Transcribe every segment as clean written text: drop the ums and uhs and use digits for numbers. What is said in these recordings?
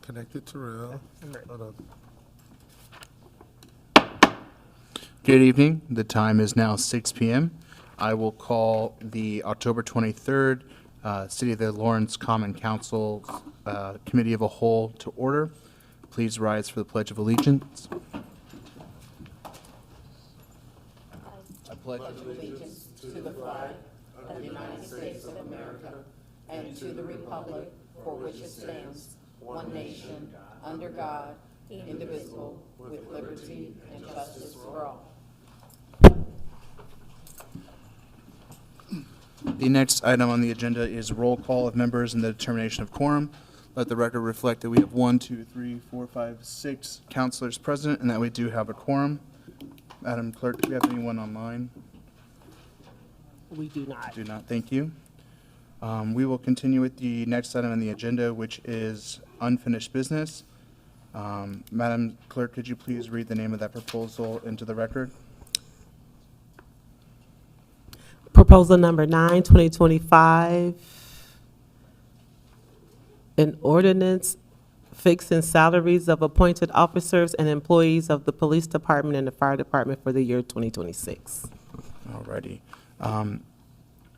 Connected to real. Hold on. Good evening. The time is now 6 p.m. I will call the October 23rd City of the Lawrence Common Council Committee of a Whole to order. Please rise for the Pledge of Allegiance. I pledge allegiance to the flag of the United States of America and to the republic for which it stands, one nation, under God, indivisible, with liberty and justice for all. The next item on the agenda is roll call of members and the determination of quorum. Let the record reflect that we have 6 councilors present and that we do have a quorum. Madam Clerk, do we have anyone online? We do not. Do not, thank you. We will continue with the next item on the agenda, which is unfinished business. Madam Clerk, could you please read the name of that proposal into the record? Proposal number 9, 2025, an ordinance fixing salaries of appointed officers and employees of the police department and the fire department for the year 2026. Alrighty.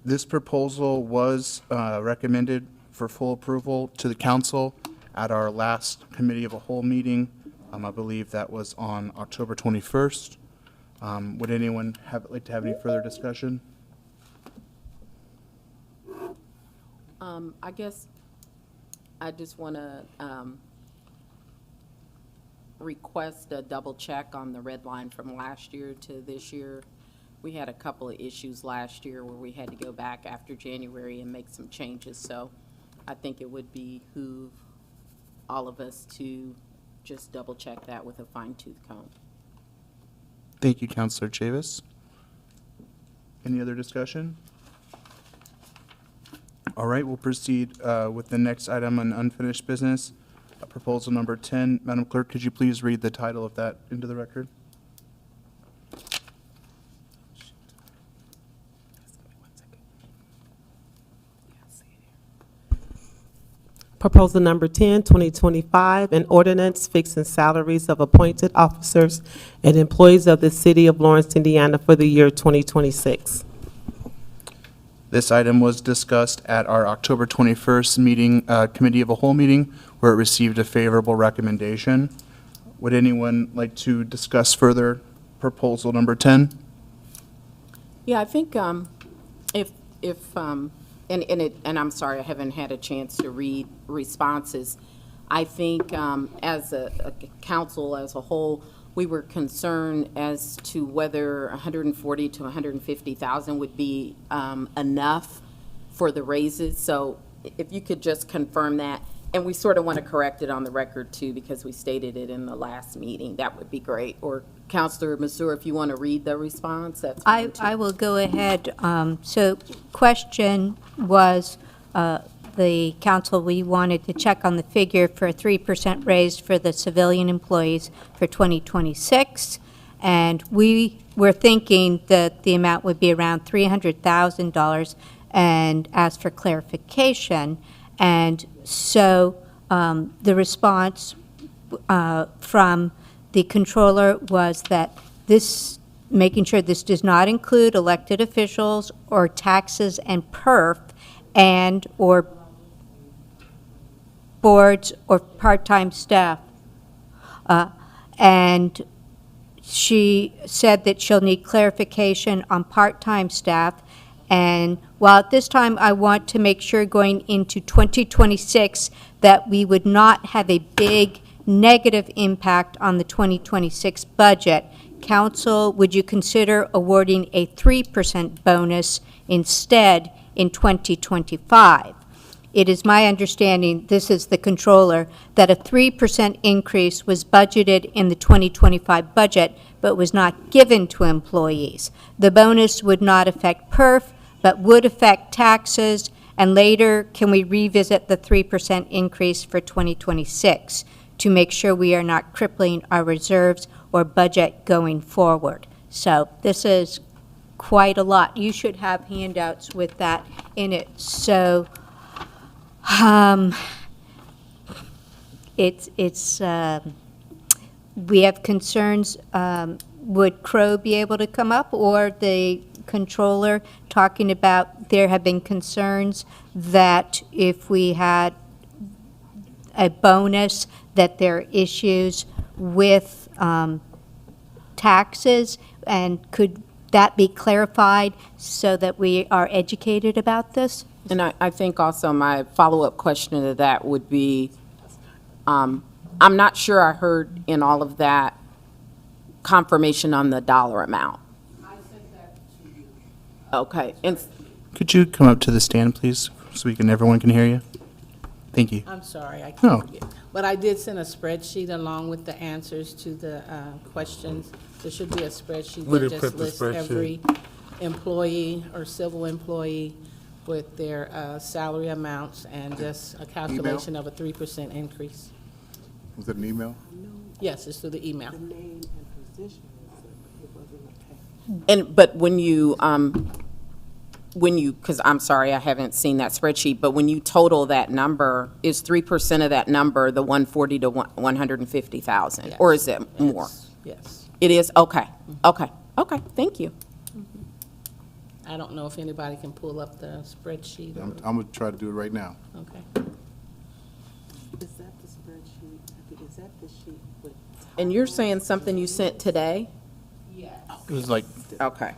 This proposal was recommended for full approval to the council at our last committee of a whole meeting. I believe that was on October 21st. Would anyone like to have any further discussion? I guess I just want to request a double check on the red line from last year to this year. We had a couple of issues last year where we had to go back after January and make some changes. So I think it would behoove all of us to just double check that with a fine-tooth comb. Thank you, Councilor Chavis. Any other discussion? All right, we'll proceed with the next item on unfinished business, proposal number 10. Madam Clerk, could you please read the title of that into the record? Proposal number 10, 2025, an ordinance fixing salaries of appointed officers and employees of the city of Lawrence, Indiana for the year 2026. This item was discussed at our October 21st meeting, committee of a whole meeting, where it received a favorable recommendation. Would anyone like to discuss further proposal number 10? Yeah, I think and I'm sorry, I haven't had a chance to read responses. I think as a council as a whole, we were concerned as to whether 140 to 150,000 would be enough for the raises. So if you could just confirm that, and we sort of want to correct it on the record too, because we stated it in the last meeting, that would be great. Or Councilor Masur, if you want to read the response, that's fine too. I will go ahead. So question was, the council, we wanted to check on the figure for a 3% raise for the civilian employees for 2026. And we were thinking that the amount would be around $300,000 and asked for clarification. And so the response from the controller was that this, making sure this does not include elected officials or taxes and perf and or boards or part-time staff. And she said that she'll need clarification on part-time staff. And while at this time I want to make sure going into 2026 that we would not have a big negative impact on the 2026 budget, Council, would you consider awarding a 3% bonus instead in 2025? It is my understanding, this is the controller, that a 3% increase was budgeted in the 2025 budget, but was not given to employees. The bonus would not affect PERF, but would affect taxes, and later, can we revisit the 3% increase for 2026 to make sure we are not crippling our reserves or budget going forward? So this is quite a lot. You should have handouts with that in it. So we have concerns, would Crow be able to come up, or the controller, talking about there have been concerns that if we had a bonus, that there are issues with taxes, and could that be clarified so that we are educated about this? And I think also my follow-up question to that would be, I'm not sure I heard in all of that confirmation on the dollar amount. I sent that to you. Okay, and Could you come up to the stand, please, so everyone can hear you? Thank you. I'm sorry, I No. can't forget. But I did send a spreadsheet along with the answers to the questions. There should be a spreadsheet We that didn't just print the lists spreadsheet. every employee or civil employee with their salary amounts and just a calculation of a 3% increase. Was it an email? Yes, it's through the email. but when you, because I'm sorry, I haven't seen that spreadsheet, but when you total that number, is 3% of that number the 140 to 150,000? Or is it more? Yes. It is? Okay, okay, okay, thank you. I don't know if anybody can pull up the spreadsheet. I'm gonna try to do it right now. Okay. Is that the spreadsheet? Is that the sheet with? And you're saying something you sent today? It was like Okay.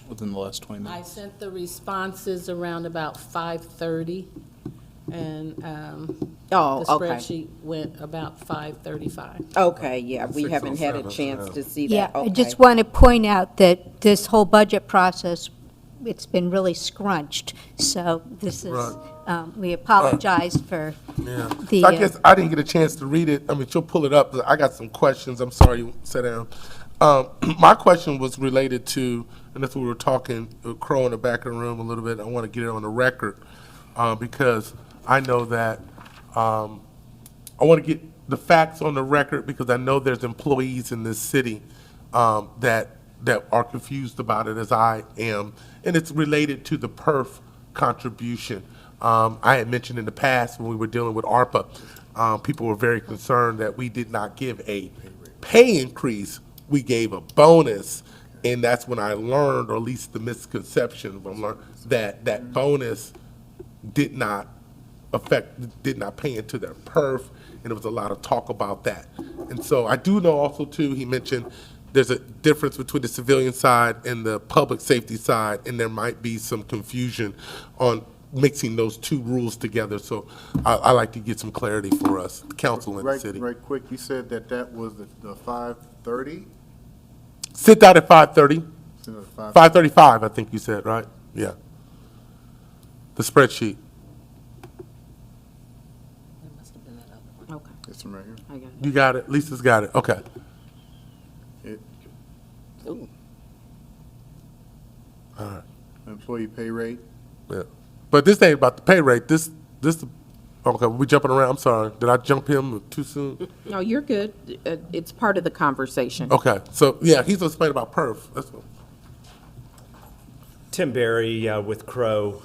within the last 20 I minutes. sent the responses around about 5:30, and Oh, the okay. spreadsheet went about 5:35. Okay, yeah, we haven't had a 607, chance to see Yeah, that. I Okay. just want to point out that this whole budget process, it's been really scrunched, so this is, Right. we apologize for Yeah. the. So I guess I didn't get a chance to read it. I mean, she'll pull it up, but I got some questions. I'm sorry, you sat down. My question was related to, and that's what we were talking, Crow in the back of the room a little bit. I want to get it on the record because I know that I want to get the facts on the record because I know there's employees in this city that are confused about it as I am, and it's related to the PERF contribution. I had mentioned in the past when we were dealing with ARPA, people were very concerned that we did not give a pay increase, we gave a bonus, and that's when I learned, or at least the misconception, that bonus did not pay into their PERF, and there was a lot of talk about that. And so I do know also too, he mentioned there's a difference between the civilian side and the public safety side, and there might be some confusion on mixing those two rules together. So I like to get some clarity for us, the council in the city. Right quick, you said that was the 5:30? Sit down at 5:30, 5:35, I think you said, right? Yeah. The spreadsheet. Okay, This one right here. I got it. You got it? Lisa's got it. Okay. It- Ooh. Employee pay rate, Yeah. But this ain't about the pay rate. This, okay, we jumping around. I'm sorry. Did I jump him too soon? No, you're good. It's part of the conversation. Okay, so, yeah, he's gonna explain about PERF. That's what. Tim Berry with Crow,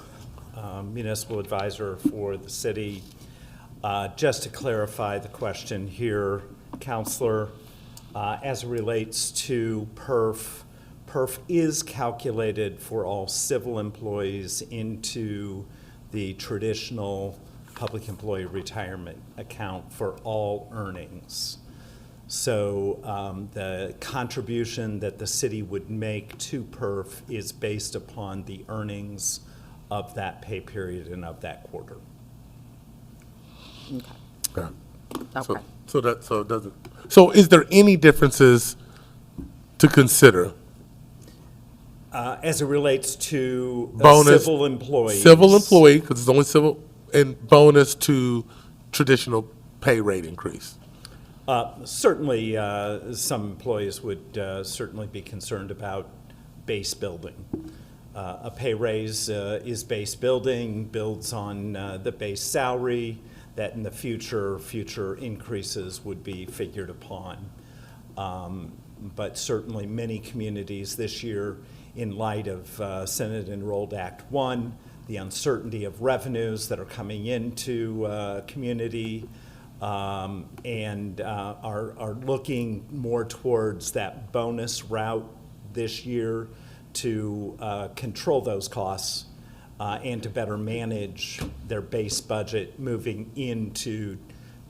municipal advisor for the city. Just to clarify the question here, Counselor, as it relates to PERF, PERF is calculated for all civil employees into the traditional public employee retirement account for all earnings. So the contribution that the city would make to PERF is based upon the earnings of that pay period and of that quarter. Okay. Okay. So is there any differences to consider? As it relates to Bonus, civil employees. Civil employee, because it's only civil, and bonus to traditional pay rate increase? Certainly, some employees would certainly be concerned about base building. A pay raise is base building, builds on the base salary, that in the future increases would be figured upon. But certainly many communities this year, in light of Senate Enrolled Act 1, the uncertainty of revenues that are coming into community, and are looking more towards that bonus route this year to control those costs and to better manage their base budget moving into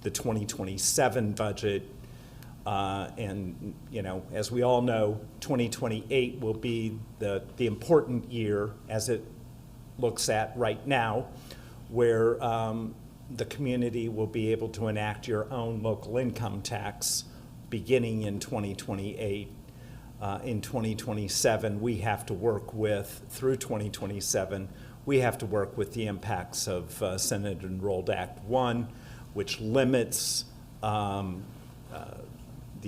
the 2027 budget. And, you know, as we all know, 2028 will be the important year as it looks at right now, where the community will be able to enact your own local income tax beginning in 2028. In 2027, we have to work with, through 2027, we have to work with the impacts of Senate Enrolled Act 1, which limits the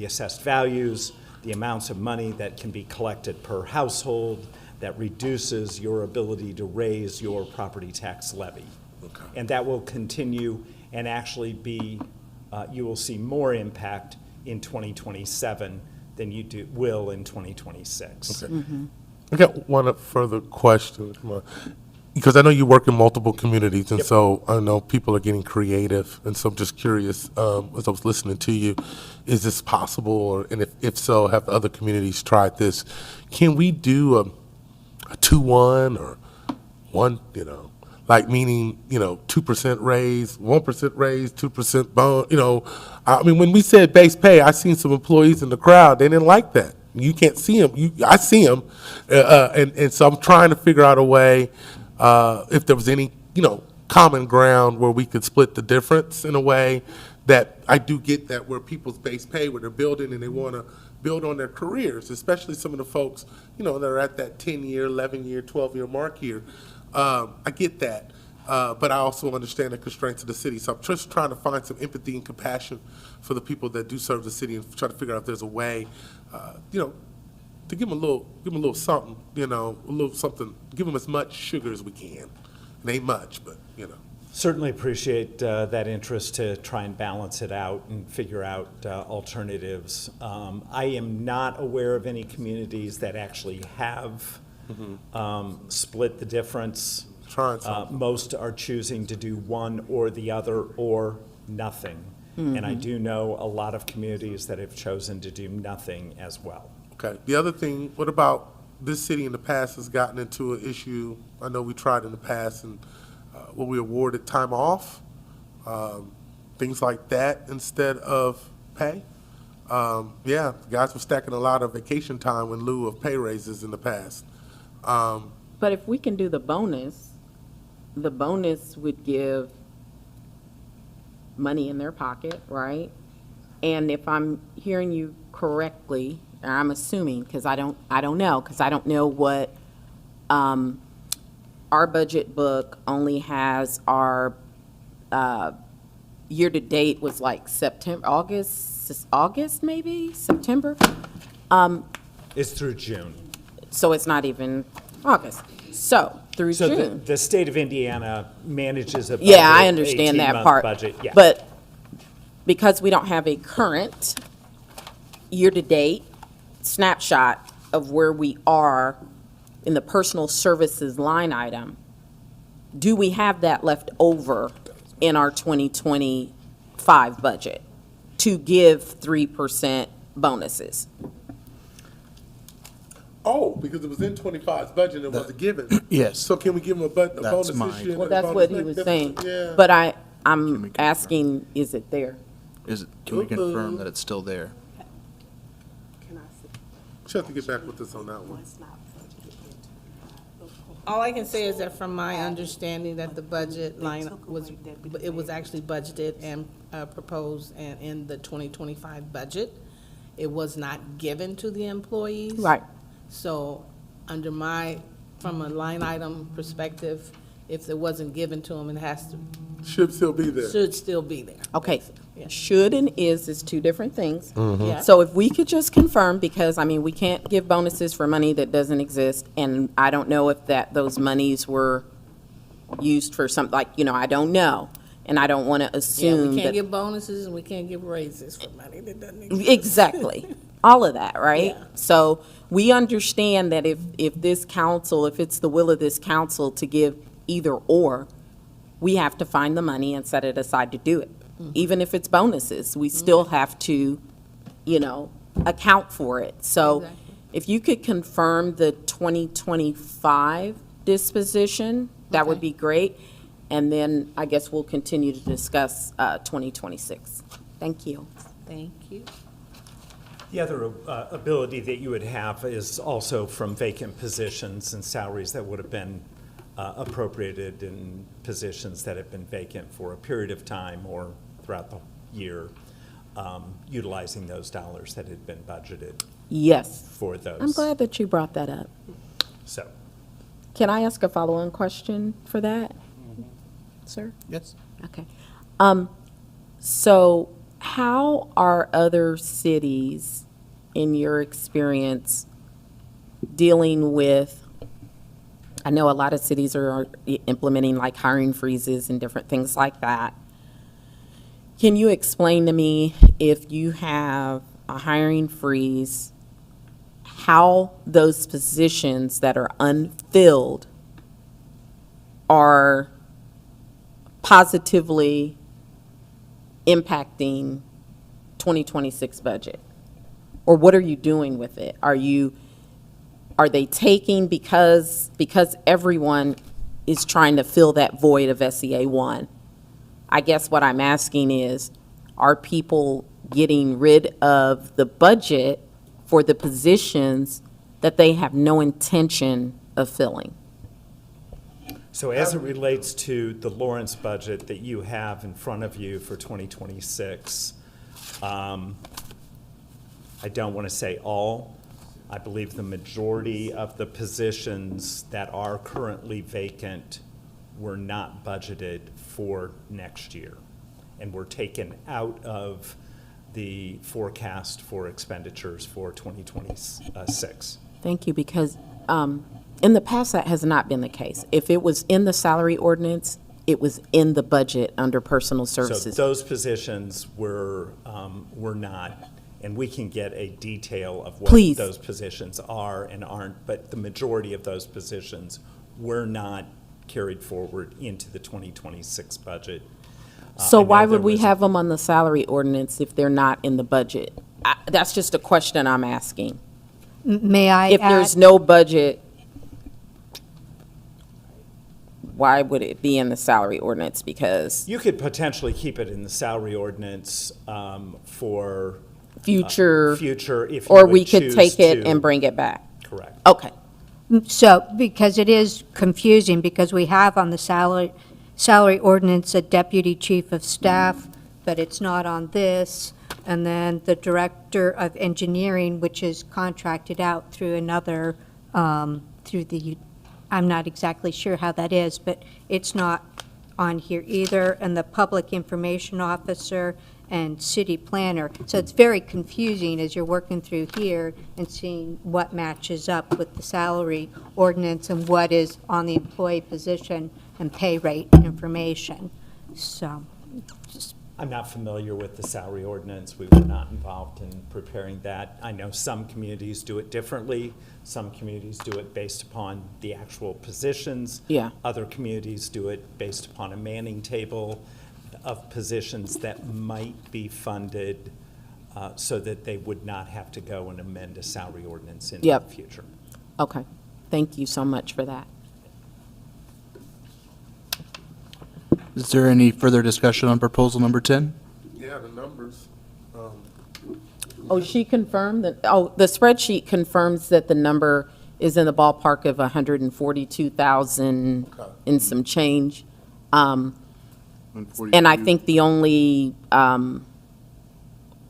assessed values, the amounts of money that can be collected per household, that reduces your ability to raise your property tax levy. Okay. And that will continue and actually be, you will see more impact in 2027 than you will in 2026. Okay. I got one further question. Come on. Because I know you work in multiple communities, and so I know people are getting creative, and so I'm just curious, as I was listening to you, is this possible, or, and if so, have other communities tried this? Can we do a 2-1 or 1, you know, like meaning, you know, 2% raise, 1% raise, 2% bone, you know? I mean, when we said base pay, I seen some employees in the crowd, they didn't like that. You can't see them, I see them, and so I'm trying to figure out a way, if there was any, you know, common ground where we could split the difference in a way that I do get that where people's base pay, where they're building and they want to build on their careers, especially some of the folks, you know, that are at that 10-year, 11-year, 12-year mark here. I get that, but I also understand the constraints of the city. So I'm just trying to find some empathy and compassion for the people that do serve the city and try to figure out if there's a way, you know, to give them a little something, you know, a little something, give them as much sugar as we can. It ain't much, but, you know. Certainly appreciate that interest to try and balance it out and figure out alternatives. I am not aware of any communities that actually have split the difference. Trying something. Most are choosing to do one or the other or nothing. And I do know a lot of communities that have chosen to do nothing as well. Okay. The other thing, what about this city in the past has gotten into an issue, I know we tried in the past, and when we awarded time off, things like that instead of pay. Yeah, guys were stacking a lot of vacation time in lieu of pay raises in the past. But if we can do the bonus would give money in their pocket, right? And if I'm hearing you correctly, and I'm assuming, because I don't know, because I don't know what, our budget book only has our, year-to-date was like September, August maybe, September? It's through June. So it's not even August. So, through So June. the state of Indiana manages a budget. Yeah, I understand that 18-month part. budget, yeah. But because we don't have a current year-to-date snapshot of where we are in the personal services line item, do we have that left over in our 2025 budget to give 3% bonuses? Oh, because it was in 25's budget, it wasn't given. Yes. So can we give them a bonus this mine. year? Well, and a that's bonus what he next- was that's- saying. Yeah. But Can I'm we confirm? asking, is it there? Can we confirm that it's still there? Can I say, She'll have to get back with us on that one. it's not budgeted into All I can say is that from my understanding that the budget line took was, away that it was actually budgeted and proposed and in the 2025 budget. It was not given to the employees. Right. So under from a line item perspective, if it wasn't given to them, it has to, Should still be there. should still be there. Okay, Yeah. should and is two different things. Yeah. So if we could just confirm, because, I mean, we can't give bonuses for money that doesn't exist, and I don't know if those monies were used for something, like, you know, I don't know, and I don't want to Yeah, assume we can't that. give bonuses and we can't give raises for money that doesn't exist. Exactly, all of that, right? Yeah. So we understand that if this council, if it's the will of this council to give either or, we have to find the money and set it aside to do it. even if it's bonuses, we still have to, account for it. So Exactly. if you could confirm the 2025 disposition, that would Okay. be great. And then I guess we'll continue to discuss 2026. Thank you. Thank you. The other ability that you would have is also from vacant positions and salaries that would have been appropriated in positions that have been vacant for a period of time or throughout the year, utilizing those dollars that had been budgeted Yes. for those. I'm glad that you brought that up. So, Can I ask a follow-on question for that, sir? Yes. Okay. So how are other cities, in your experience, dealing with, I know a lot of cities are implementing like hiring freezes and different things like that. Can you explain to me, if you have a hiring freeze, how those positions that are unfilled are positively impacting 2026 budget? Or what are you doing with it? Are they taking, because everyone is trying to fill that void of SEA 1? I guess what I'm asking is, are people getting rid of the budget for the positions that they have no intention of filling? so as it relates to the Lawrence budget that you have in front of you for 2026, I don't want to say all. I believe the majority of the positions that are currently vacant were not budgeted for next year and were taken out of the forecast for expenditures for 2026. Thank you, because in the past, that has not been the case. If it was in the salary ordinance, it was in the budget under personal So services. those positions were not, and we can get a detail of what Please. those positions are and aren't, but the majority of those positions were not carried forward into the 2026 budget. So I know why there would we was- have them on the salary ordinance if they're not in the budget? That's just a question I'm asking. May I If add? there's no budget, why would it be in the salary ordinance? Because You could potentially keep it in the salary ordinance for future, future, if you or would we could choose take it to. and bring it back. Correct. Okay. So, because it is confusing, because we have on the salary ordinance a deputy chief of staff, but it's not on this, and then the director of engineering, which is contracted out through another, through the, I'm not exactly sure how that is, but it's not on here either, and the public information officer and city planner. So it's very confusing as you're working through here and seeing what matches up with the salary ordinance and what is on the employee position and pay rate information. So, I'm not familiar with the salary ordinance. We were not involved in preparing that. I know some communities do it differently. Some communities do it based upon the actual positions. Yeah. Other communities do it based upon a manning table of positions that might be funded so that they would not have to go and amend a salary ordinance in the Yep. future. Okay. Thank you so much for that. Is there any further discussion on proposal number 10? Yeah, the numbers. Oh, she confirmed that, the spreadsheet confirms that the number is in the ballpark of 142,000 and some change. And I think the only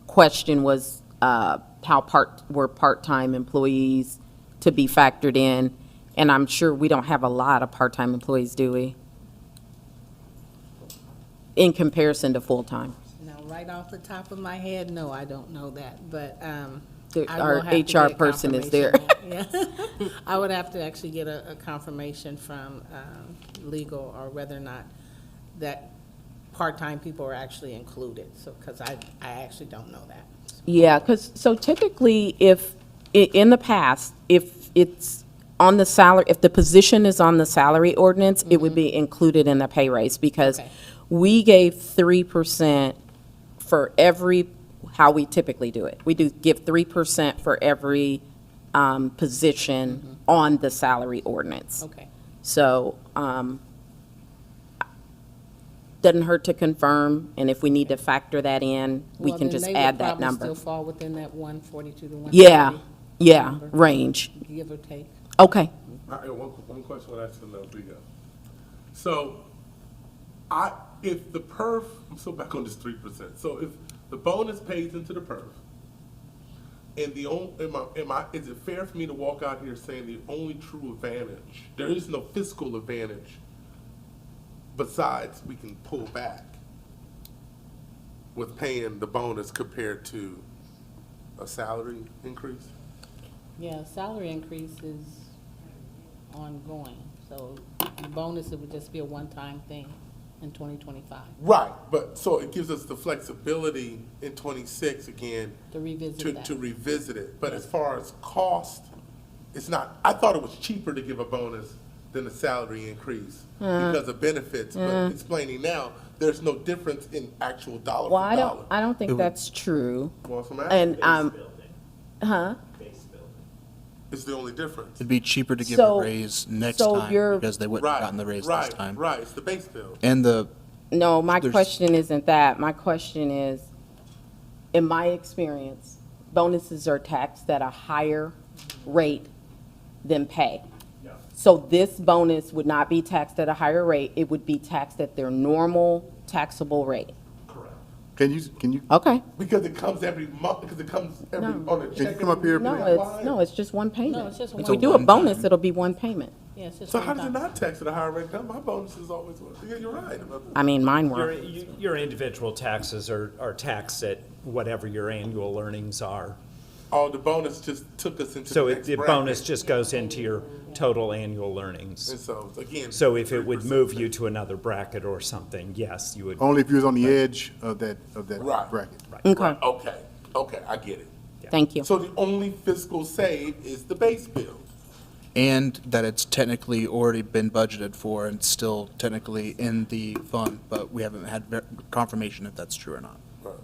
question was were part-time employees to be factored in? And I'm sure we don't have a lot of part-time employees, do we? In comparison to full-time? Now, right off the top of my head, no, I don't know that, but The- I our will have to HR get person is there. confirmation. Yeah. I would have to actually get a confirmation from legal or whether or not that part-time people are actually included, so, because I actually don't know that. Yeah, because, so typically, if, in the past, if it's on the salary, if the position is on the salary ordinance, it would be included in the pay raise, because Okay. we gave 3% for every, how we typically do it. We do give 3% for every position on the salary ordinance. Okay. So, doesn't hurt to confirm, and if we need to factor that in, we Well, can then just they would add that probably number. still fall within that 142 to 140. Yeah, yeah, number, range. Give or take. Okay. I have one question I'll ask Rodrigo. So, if the perf, I'm still back on this 3%. So if the bonus pays into the perf, and is it fair for me to walk out here saying the only true advantage, there is no fiscal advantage besides we can pull back with paying the bonus compared to a salary increase? Yeah, salary increase is ongoing, so the bonus, it would just be a one-time thing in 2025 Right, but so it gives us the flexibility in 26 again to revisit to that. revisit it. But as far as cost, it's not, I thought it was cheaper to give a bonus than a salary increase because of benefits, but explaining now, there's no difference in actual dollar Well, for dollar. I don't think that's true. Well, so I'm asking, And, huh? it's the only difference. It'd be cheaper to give So- a raise next so time you're- because they wouldn't have Right, gotten the raise this right, time. right, it's the base bill. And No, my There's- question isn't that. My question is, in my experience, bonuses are taxed at a higher rate than pay. So this bonus would not be taxed at a higher rate. It would be taxed at their normal taxable rate. Can you, Okay. Because it comes every month, because it comes every, No. on a Can check. you come up here, every please? No, week. no, it's just one payment. No, it's just If one we do a time. bonus, it'll be one payment. Yeah, it's just So one how does it time. not tax at a higher rate? My bonus is always, yeah, you're right. I mean, mine Your, were. your individual taxes are taxed at whatever your annual earnings are. Oh, the bonus just took us into So the it- next the bracket. bonus just goes into your total annual earnings. And so, again. So if it would 3%. move you to another bracket or something, yes, you would. only if you was on the edge of that Right. bracket? Okay, Okay, I get it. thank you. So the only fiscal save is the base bill. and that it's technically already been budgeted for and still technically in the fund, but we haven't had confirmation if that's true or not. Right.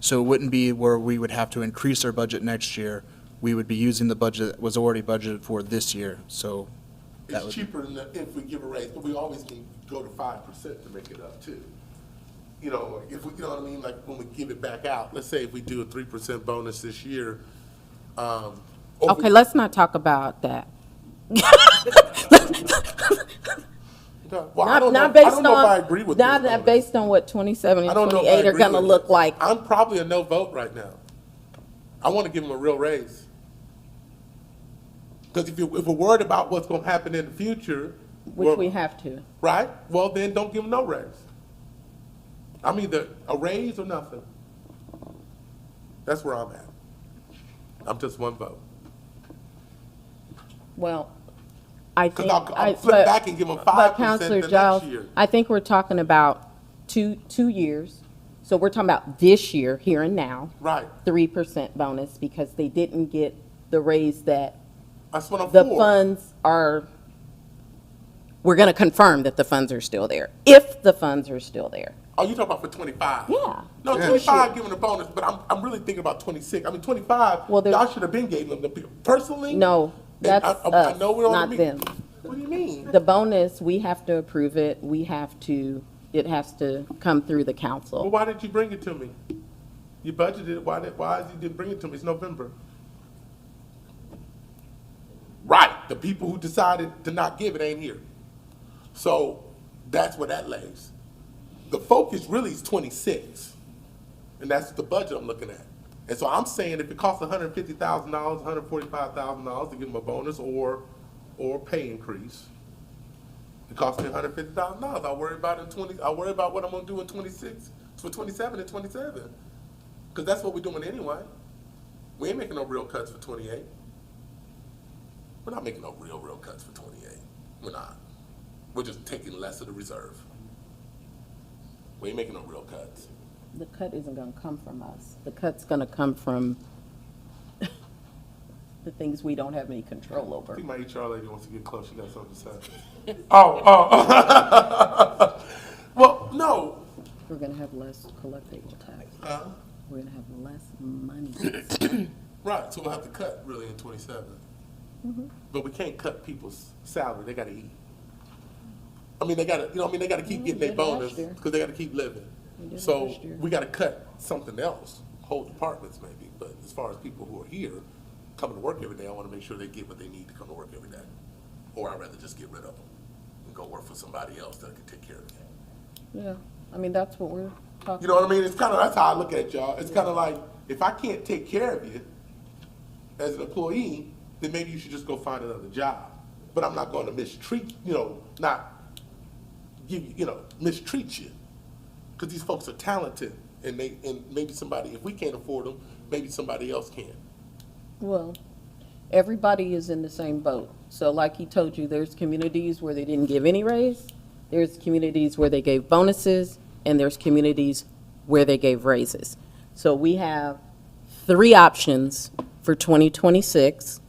So it wouldn't be where we would have to increase our budget next year. We would be using the budget that was already budgeted for this year, so that It's would, cheaper than if we give a raise, but we always can go to 5% to make it up too. You know, if we, you know what I mean, like when we give it back out, let's say if we do a 3% bonus this year, or if Okay, we- let's not talk about that. Well, I don't know, Not I based don't know if I on, agree with not this that bonus. based on what 27 I and don't know if I 28 are agree gonna with look this. like. I'm probably a no vote right now. I want to give them a real raise. Because if we're worried about what's going to happen in the future. Which well, we have to. Right? Well, then don't give them no raise. I'm either a raise or nothing. That's where I'm at. I'm just one vote. Well, I Because think. I'll flip back and give them 5% But Counselor the Giles, next year. I think we're talking about two years. So we're talking about this year, here and now, Right. 3% bonus because they didn't get the raise that That's what I'm the for. funds are, we're gonna confirm that the funds are still there, if the funds are still there. Oh, you talking about for 25? Yeah. No, Yeah. 25 giving a bonus, but I'm really thinking about 26. I mean, 25, Well, there's- y'all should have been gave them the, personally? No, and that's I us, know we're on not the them. What do you mean? The bonus, we have to approve it, it has to come through the Well, council. why did you bring it to me? You budgeted it, why is you didn't bring it to me? It's November. Right, the people who decided to not give it ain't here. So that's where that lays. The focus really is 26, and that's the budget I'm looking at. And so I'm saying if it costs $150,000, $145,000 to give them a bonus or pay increase, it costs me $150,000. I'll worry about I'll worry about what I'm gonna do in 26, for 27 and 27. Because that's what we're doing anyway. We ain't making no real cuts for 28. We're not making no real cuts for 28. We're not. We're just taking less of the reserve. We ain't making no real cuts. The cut isn't gonna come from us. The cut's gonna come from the things we don't have any control I over. think my HR lady wants to get close. She got something to say. Oh. Well, no. We're gonna have less collectible tax. Huh? We're gonna have less money. Right, so we'll have to cut really in 27. But we can't cut people's salary, they gotta eat. I mean, they gotta, they gotta keep getting their did last bonus, year. because they gotta keep living. did So last year. we gotta cut something else, whole departments maybe, but as far as people who are here, coming to work every day, I wanna make sure they get what they need to come to work every day. Or I'd rather just get rid of them and go work for somebody else that can take care of me. Yeah, I mean, that's what we're talking. You know what I mean? It's kind of, that's how I look at it, y'all. It's kind of like, if I can't take care of you as an employee, then maybe you should just go find another job. But I'm not going to mistreat, not give you, mistreat you. Because these folks are talented, and maybe somebody, if we can't afford them, maybe somebody else can. Well, everybody is in the same boat. So like he told you, there's communities where they didn't give any raise, there's communities where they gave bonuses, and there's communities where they gave raises. So we have 3 options for 2026.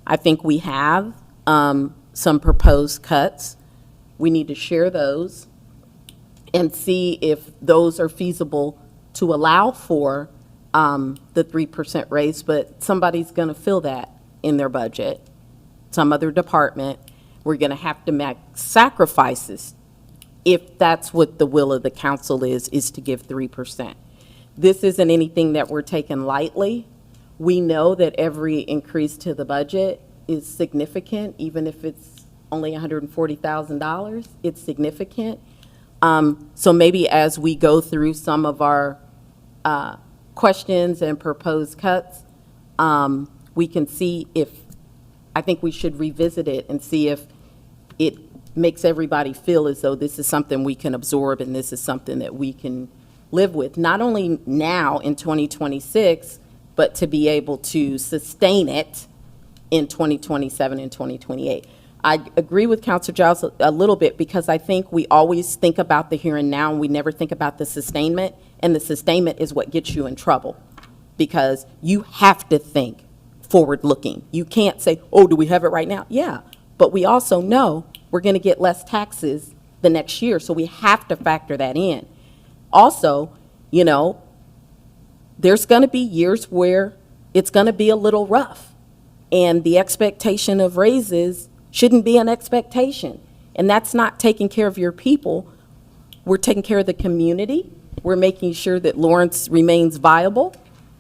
I think we have some proposed cuts. We need to share those and see if those are feasible to allow for the 3% raise, but somebody's going to fill that in their budget, some other department. We're going to have to make sacrifices if that's what the will of the council is to give 3%. This isn't anything that we're taking lightly. We know that every increase to the budget is significant, even if it's only $140,000, it's significant. So maybe as we go through some of our questions and proposed cuts, we can see if, I think we should revisit it and see if it makes everybody feel as though this is something we can absorb and this is something that we can live with, not only now in 2026, but to be able to sustain it in 2027 and 2028. I agree with Councilor Giles a little bit, because I think we always think about the here and now, and we never think about the sustainment, and the sustainment is what gets you in trouble, because you have to think forward-looking. You can't say, oh, do we have it right now? Yeah, but we also know we're going to get less taxes the next year, so we have to factor that in. Also, there's going to be years where it's going to be a little rough, and the expectation of raises shouldn't be an expectation. And that's not taking care of your people. We're taking care of the community. We're making sure that Lawrence remains viable.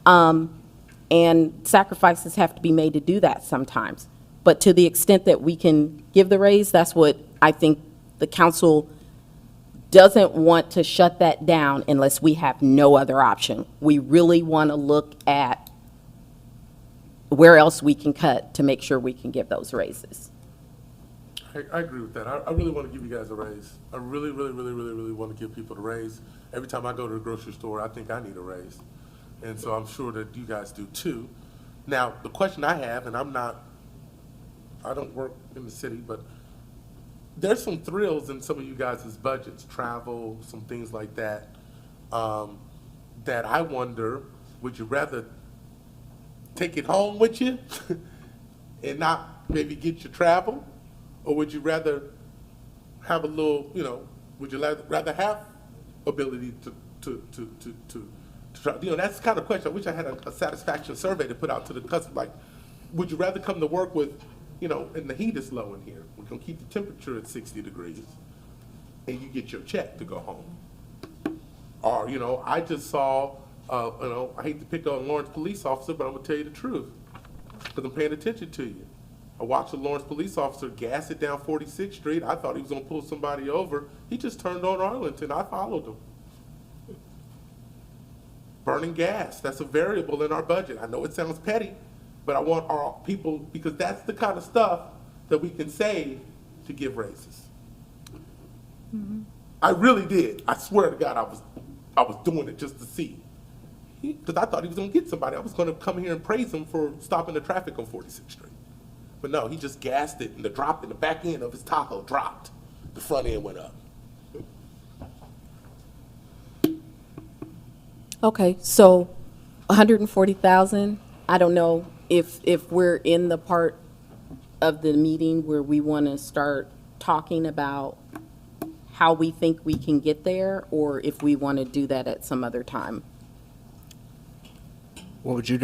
And sacrifices have to be made to do that sometimes. But to the extent that we can give the raise, that's what I think the council doesn't want to shut that down unless we have no other option. We really want to look at where else we can cut to make sure we can give those raises. I agree with that. I really want to give you guys a raise. I really, really, really, really, really want to give people a raise. Every time I go to the grocery store, I think I need a raise. And so I'm sure that you guys do too. Now, the question I have, and I don't work in the city, but there's some thrills in some of you guys' budgets, travel, some things like that, that I wonder, would you rather take it home with you and not maybe get your travel? Or would you rather have a little, would you rather have ability to try? That's the kind of question. I wish I had a satisfaction survey to put out to the customer. Like, would you rather come to work with, and the heat is low in here. We're going to keep the temperature at 60 degrees and you get your check to go home. Or, I just saw, I hate to pick on Lawrence police officer, but I'm going to tell you the truth because I'm paying attention to you. I watched a Lawrence police officer gas it down 46th Street. I thought he was going to pull somebody over. He just turned on Arlington. I followed him. Burning gas, that's a variable in our budget. I know it sounds petty, but I want our people, because that's the kind of stuff that we can save to give raises. I really did. I swear to God, I was doing it just to see. Because I thought he was going to get somebody. I was going to come here and praise him for stopping the traffic on 46th Street. But no, he just gassed it, and the back end of his Tahoe dropped. The front end went up. Okay, so 140,000, I don't know if we're in the part of the meeting where we want to start talking about how we think we can get there, or if we want to do that at some other time. What would you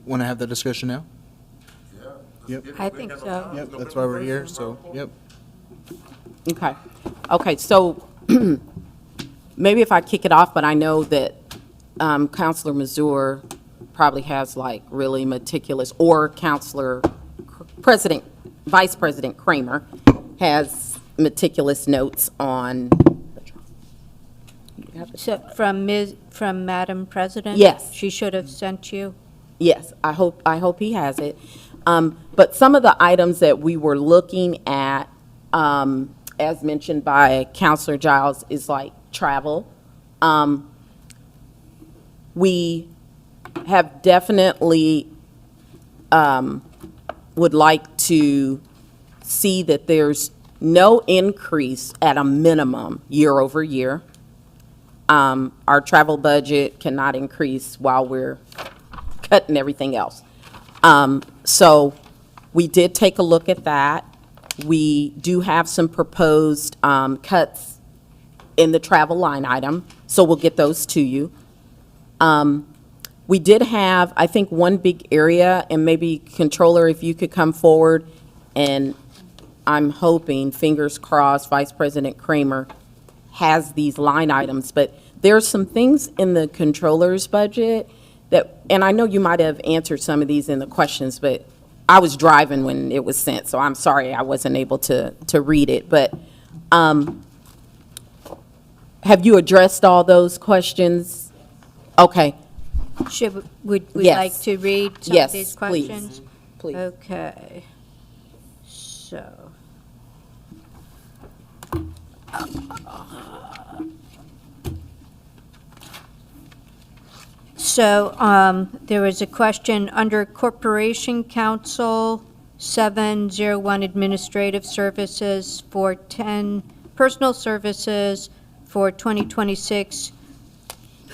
want to have that discussion now? Yep. I think so. Yep, that's why we're here, so, yep. Okay. Okay, so maybe if I kick it off, but I know that Counselor Mazur probably has like really meticulous, or Vice President Kramer has meticulous notes on. So from Madam President? Yes. She should have sent you? Yes, I hope he has it. But some of the items that we were looking at, as mentioned by Counselor Giles, is like travel. We have definitely would like to see that there's no increase at a minimum year over year. Our travel budget cannot increase while we're cutting everything else. So we did take a look at that. We do have some proposed cuts in the travel line item, so we'll get those to you. We did have, I think, one big area, and maybe Controller, if you could come forward, and I'm hoping, fingers crossed, Vice President Kramer has these line items, but there's some things in the Controller's budget that, and I know you might have answered some of these in the questions, but I was driving when it was sent, so I'm sorry I wasn't able to read it, but have you addressed all those questions? Okay. Would we Yes. like to read some Yes, of these please. questions? Please. Okay. So, there was a question under Corporation Council 701 Administrative Services for 10 personal services for 2026.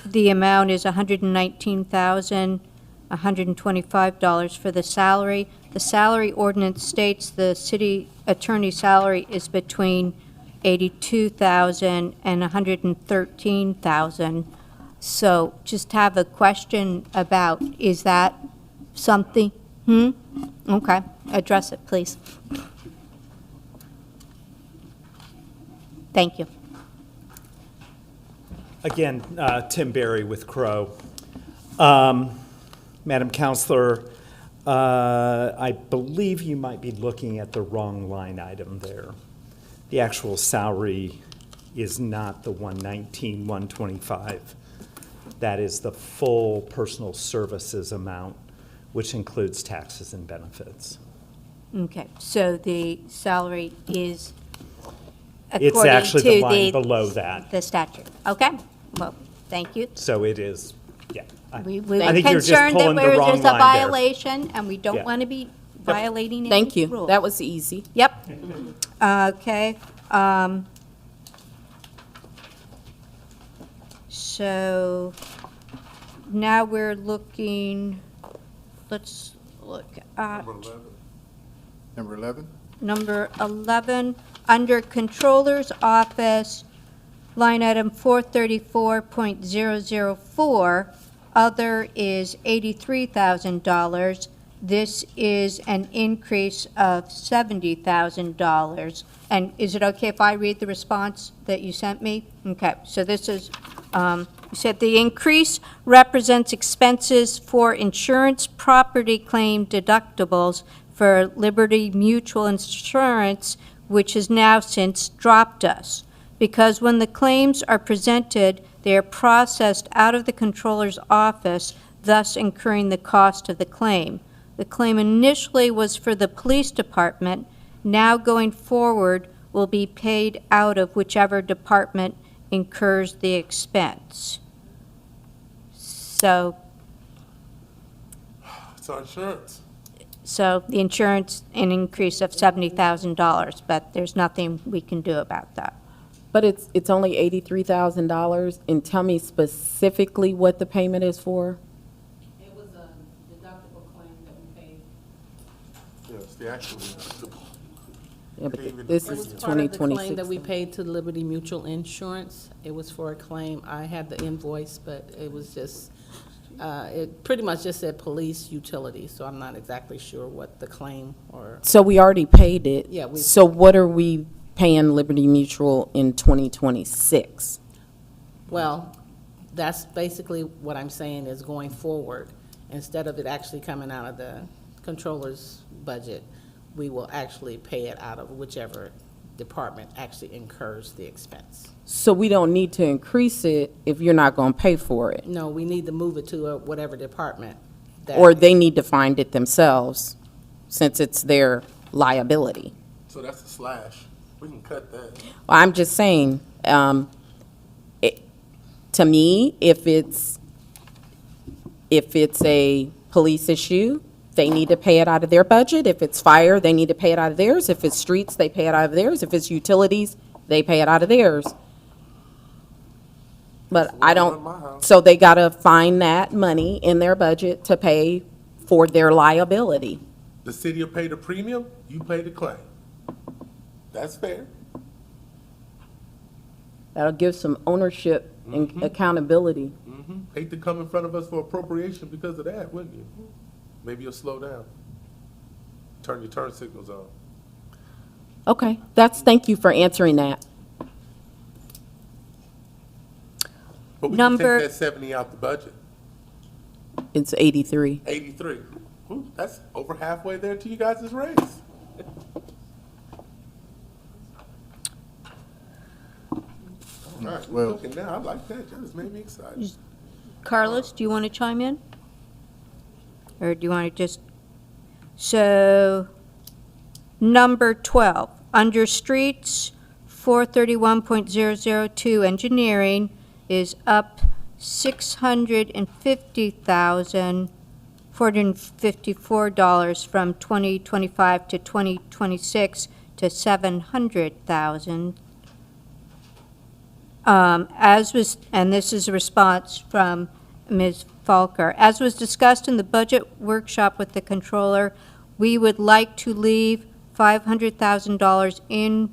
The amount is $119,125 for the salary. The salary ordinance states the city attorney's salary is between $82,000 and $113,000. So just have a question about, is that something? Okay, address it, please. Thank you. Again, Tim Berry with Crow. Madam Counselor, I believe you might be looking at the wrong line item there. The actual salary is not the 119, 125. That is the full personal services amount, which includes taxes and benefits. Okay, so the salary is It's according actually to the line below that. the statute. Okay, well, thank you. So it is, yeah. We I were think you're just concerned that pulling the wrong there's a line there. violation, and we don't Yeah. want to be violating any Thank you. rules. That was easy. Yep. Okay. So now we're looking, let's look at Number 11? number 11, under Controller's Office, line item 434.004, other is $83,000. This is an increase of $70,000. And is it okay if I read the response that you sent me? Okay, so this is, you said the increase represents expenses for insurance property claim deductibles for Liberty Mutual Insurance, which has now since dropped us. Because when the claims are presented, they are processed out of the controller's office, thus incurring the cost of the claim. The claim initially was for the police department, now going forward will be paid out of whichever department incurs the expense. So It's our insurance. the insurance, an increase of $70,000, but there's nothing we can do about that. But it's only $83,000, and tell me specifically what the payment is for? It was a deductible claim that we paid. Yes, the actual. Yeah, but this It is was part of the claim that 2026. we paid to Liberty Mutual Insurance. It was for a claim. I had the invoice, but it was just, it pretty much just said police utility, so I'm not exactly sure what the claim or, So we already paid it. Yeah, we- So what are we paying Liberty Mutual in 2026? well, that's basically what I'm saying is going forward. Instead of it actually coming out of the controller's budget, we will actually pay it out of whichever department actually incurs the expense. So we don't need to increase it if you're not going to pay for it? No, we need to move it to whatever department. that- Or they need to find it themselves, since it's their liability? So that's a slash. We can cut that. Well, I'm just saying, to me, if it's a police issue, they need to pay it out of their budget. If it's fire, they need to pay it out of theirs. If it's streets, they pay it out of theirs. If it's utilities, they pay it out of theirs. But That's I what I run my don't, house. so they gotta find that money in their budget to pay for their liability. The city will pay the premium, you pay the claim. That's fair. That'll give some ownership and accountability. Hate to come in front of us for appropriation because of that, wouldn't you? Maybe you'll slow down. Turn your turn signals on. Okay, thank you for answering that. But we can Number- take that 70 out the budget. It's 83. 83. Ooh, that's over halfway there to you guys' raise. All right, we're Well- cooking now. I like that. That just made me excited. Carlos, do you want to chime in? Or do you want to just, so, number 12, under streets, 431.002 engineering is up $650,454 from 2025 to 2026 to $700,000. As was, and this is a response from Ms. Falker, as was discussed in the budget workshop with the controller, we would like to leave $500,000 in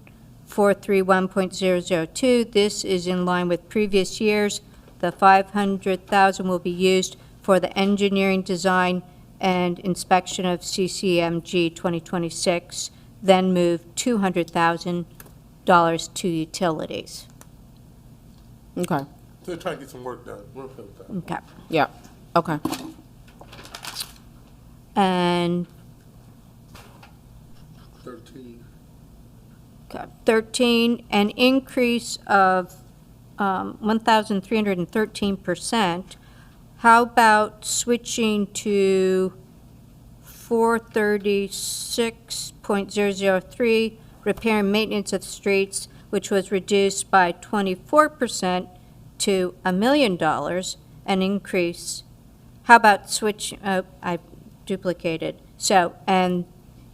431.002. This is in line with previous years. The $500,000 will be used for the engineering design and inspection of CCMG 2026, then move $200,000 to utilities. Okay, So they're trying to get some work done. We're okay with that. Okay. yeah, okay. And 13. 13, an increase of 1,313%. How about switching to 436.003, repair and maintenance of streets, which was reduced by 24% to $1 million, an increase. How about switch, I duplicated. So, and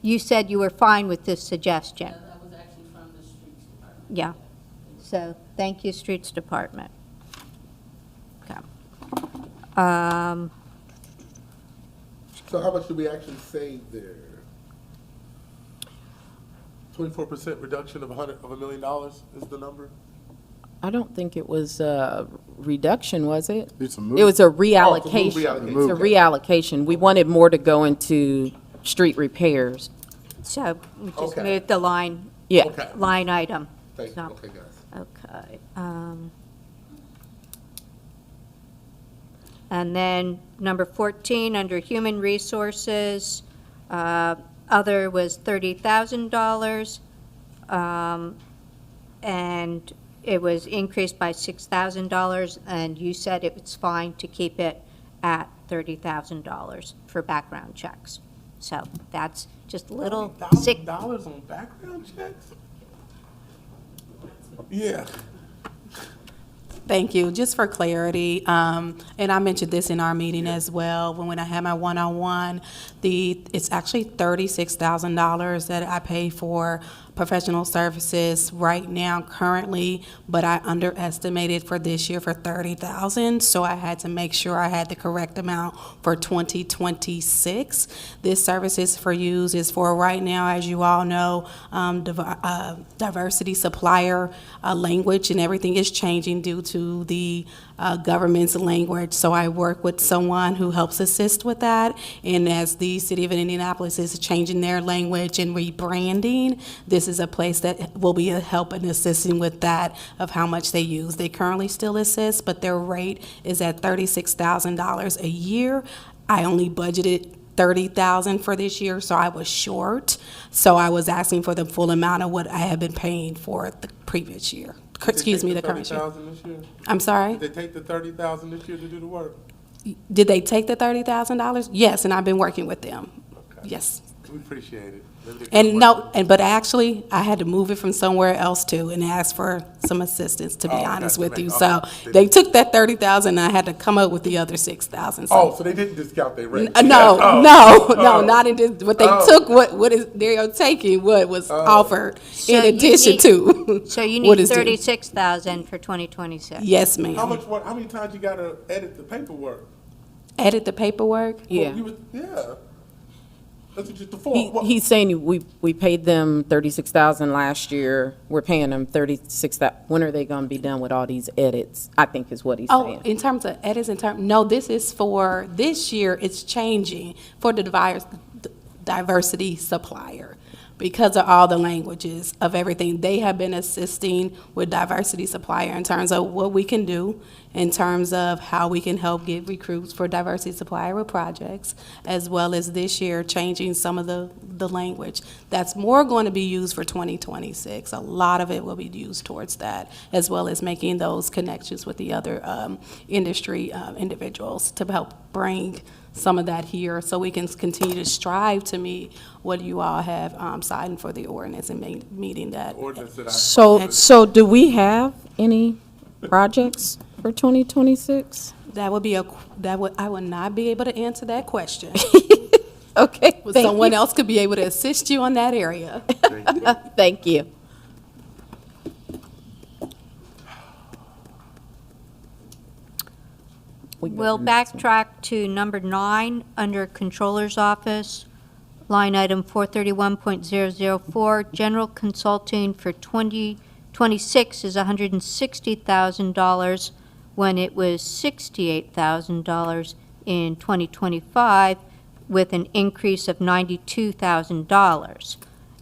you said you were fine with this suggestion. That was actually from the streets department. Yeah. So, thank you, Streets Department. Okay. So how much did we actually save there? 24% reduction of $1 million is the number? I don't think it was a reduction, was it? It's a It move. was a Oh, it's a reallocation. reallocation. It's a reallocation. We wanted more to go into street repairs. So, we just Okay. moved the line, Yeah. Okay. line item. Thank you. So- Okay, guys. Okay. And then number 14, under Human Resources, other was $30,000. And it was increased by $6,000, and you said it was fine to keep it at $30,000 for background checks. So that's just a little sick. $1,000 on background checks? Yeah. Thank you. Just for clarity, and I mentioned this in our meeting as well, when I had my one-on-one, it's actually $36,000 that I pay for professional services right now currently, but I underestimated for this year for 30,000, so I had to make sure I had the correct amount for 2026. This services for use is for right now, as you all know, diversity supplier language and everything is changing due to the government's language. So I work with someone who helps assist with that. And as the city of Indianapolis is changing their language and rebranding, this is a place that will be a help in assisting with that of how much they use. They currently still assist, but their rate is at $36,000 a year. I only budgeted 30,000 for this year, so I was short. So I was asking for the full amount of what I had been paying for the previous year. Excuse me, the current year. $30,000 this year? I'm sorry? Did they take the $30,000 this year to do the work? Did they take the $30,000? Yes, and I've been working with them. Okay. Yes. We appreciate it. And no, but actually, I had to move it from somewhere else too and ask for some assistance, to be Oh, honest gotcha, with you. man. So Okay. they took that 30,000 and I had to come up with the other 6,000. Oh, so they didn't discount their rate? No, Oh. no, Oh. not in this, but they Oh. took what is, they are taking what was offered So in you addition need- to. So you what need is due. 36,000 for 2026. Yes, How ma'am. much work, how many times you gotta edit the paperwork? Edit the paperwork? Yeah. Yeah. That's what just the He, form. What- he's saying we paid them 36,000 last year. We're paying them 36,000. When are they gonna be done with all these edits? I think is what he's Oh, saying. in terms of edits, no, this is for, this year, it's changing for the diversity supplier. Because of all the languages of everything, they have been assisting with diversity supplier in terms of what we can do, in terms of how we can help get recruits for diversity supplier with projects, as well as this year changing some of the language. That's more going to be used for 2026. A lot of it will be used towards that, as well as making those connections with the other industry individuals to help bring some of that here, so we can continue to strive to meet what you all have signed for the ordinance and meeting that. Ordinance that I. So do we have any projects for 2026? That would be I would not be able to answer that question. Okay, But thank someone you. else could be able to assist you on that area. Thank you. We'll backtrack to number 9, under Controller's Office, line item 431.004, general consulting for 2026 is $160,000 when it was $68,000 in 2025, with an increase of $92,000.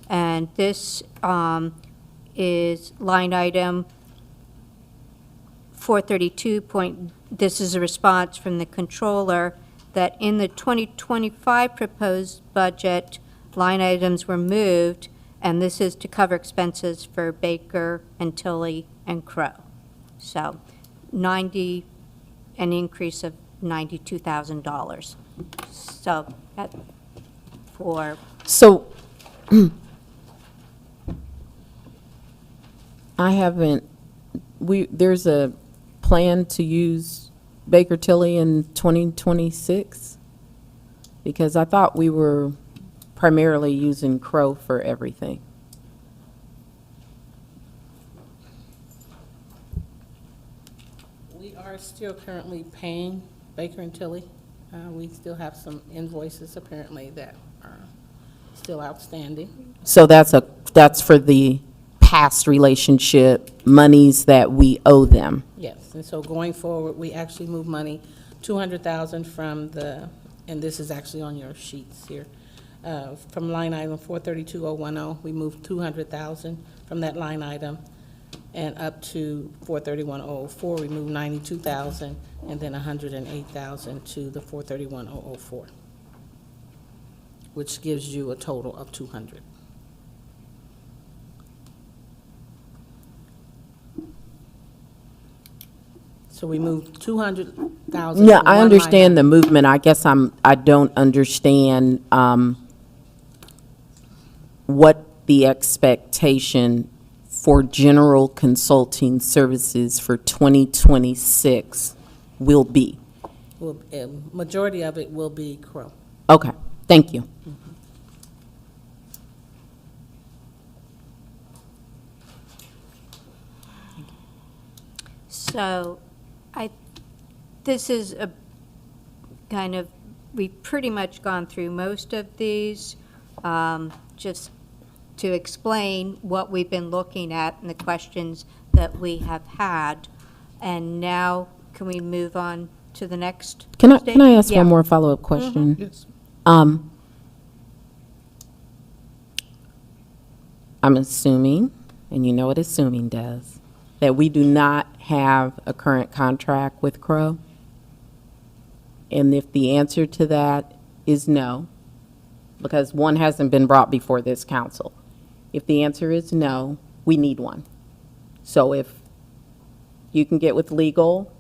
And this is line item 432. This is a response from the controller that in the 2025 proposed budget, line items were moved, and this is to cover expenses for Baker and Tilly and Crow. So an increase of $92,000. So that for, So, I haven't, there's a plan to use Baker Tilly in 2026? Because I thought we were primarily using Crow for everything. We are still currently paying Baker and Tilly. We still have some invoices apparently that are still outstanding. So that's for the past relationship, monies that we owe them. Yes, and so going forward, we actually move money, 200,000 from the, and this is actually on your sheets here, from line item 432010, we moved 200,000 from that line item, and up to 431,004, we moved 92,000, and then 108,000 to the 431,004, which gives you a total of 200. So we moved 200,000. Yeah, from I one line understand the movement. I guess I don't understand what the expectation for general consulting services for 2026 will be. Will, majority of it will be Crow. Okay, thank you. So, this is a kind of, we've pretty much gone through most of these, just to explain what we've been looking at and the questions that we have had. And now, can we move on to the next? Can I stage? ask Yeah. one more follow-up question? Yes. I'm assuming, and you know what assuming does, that we do not have a current contract with Crow? And if the answer to that is no, because one hasn't been brought before this council, if the answer is no, we need one. So if you can get with legal,